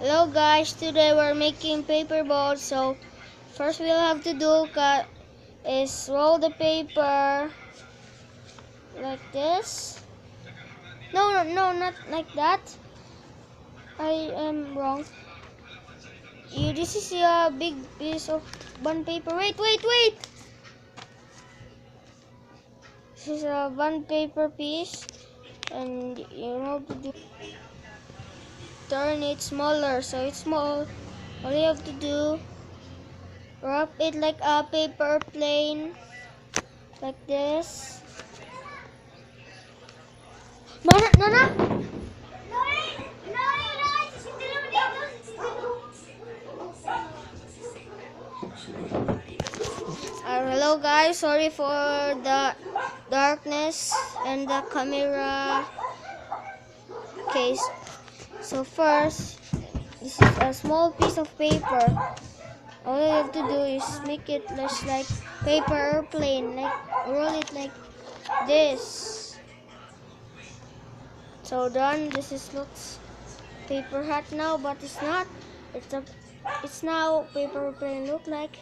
Hello guys, today we're making paper boats. So first we'll have to do is roll the paper like this. No, not like that. I am wrong. This is a big piece of bond paper. Wait. This is a bond paper piece, and you have to turn it smaller so it's small. All you have to do, wrap it like a paper plane, like this. No. Hello guys, sorry for the darkness and the camera case. So first, this is a small piece of paper. All you have to do is make it just like paper airplane, like roll it like this. So done. Looks paper hat now, but it's not. It's now paper airplane look like.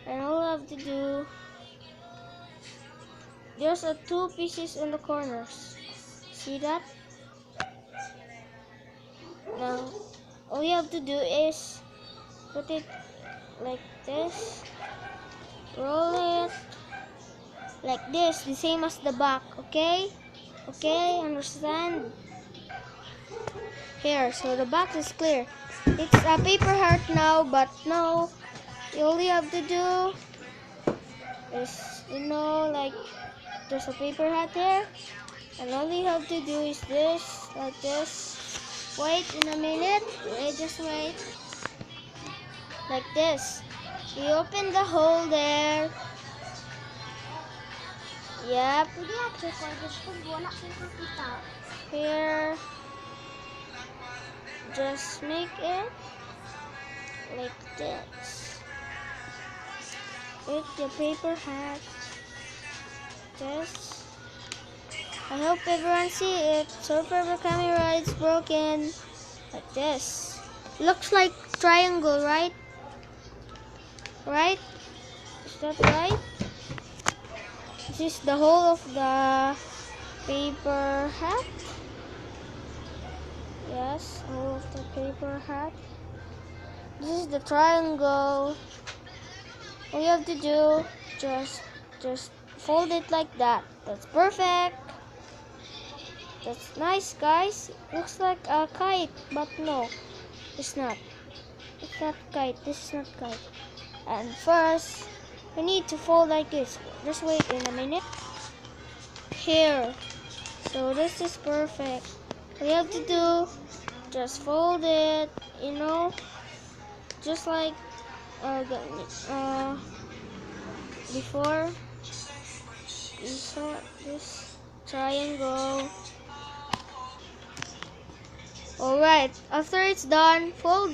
And all I have to do, there's two pieces in the corners. See that? Now, all you have to do is put it like this, roll it like this, the same as the back. Okay, understand? Here, so the back is clear. It's a paper heart now, but no, all you have to do is, like there's a paper hat there, and all you have to do is this, like this. Wait in a minute. Just wait. Like this. You open the hole there. Yep. Here. Just make it like this. With the paper hat. This. I hope everyone see it. So for the camera, it's broken. Like this. Looks like triangle, right? Right? Is that right? This is the whole of the paper hat. Yes, whole of the paper hat. This is the triangle. All you have to do, just fold it like that. That's perfect. That's nice, guys. Looks like a kite, but no, it's not. It's not kite. This is not kite. And first, we need to fold like this. Just wait in a minute. Here. So this is perfect. All you have to do, just fold it, just like before. You saw this triangle. Alright, after it's done, fold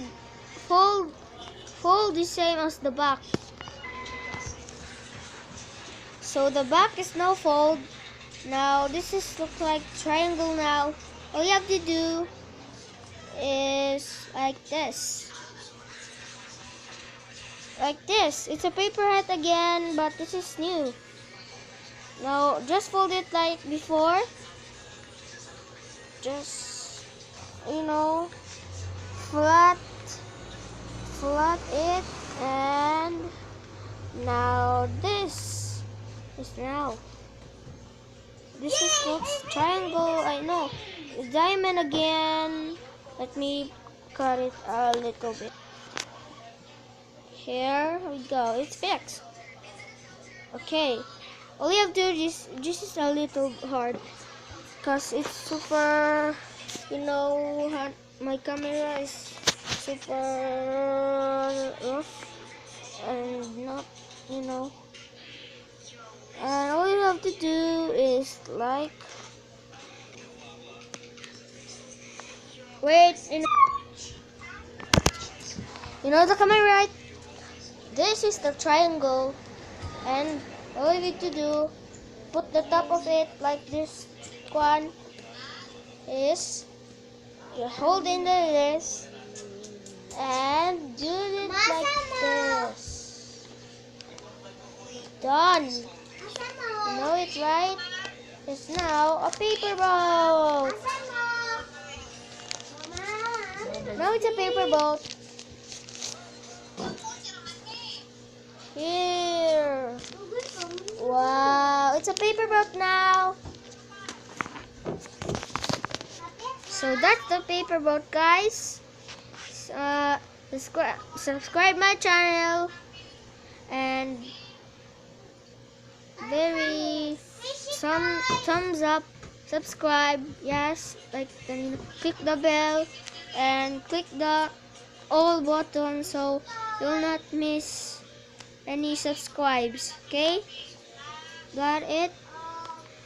the same as the back. So the back is now fold. Now this look like triangle now. All you have to do is like this. Like this. It's a paper hat again, but this is new. Now just fold it like before. Just flat it, and now this looks triangle. I know it's diamond again. Let me cut it a little bit. Here we go. It's fixed. Okay, all you have to do is this is a little hard because it's super hard. My camera is super rough and not and all you have to do is like wait, the camera, right? This is the triangle, and all you need to do, put the top of it like this one is, you hold in this, done. You know it, right? It's now a paper boat. Now it's a paper boat. Here. Wow, it's a paper boat now. So that's the paper boat, guys. Subscribe my channel and very some thumbs up. Subscribe, yes, like, then click the bell and click the all button so you'll not miss any subscribes. Okay, got it?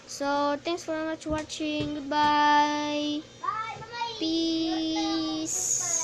So thanks for much watching. Goodbye. Peace.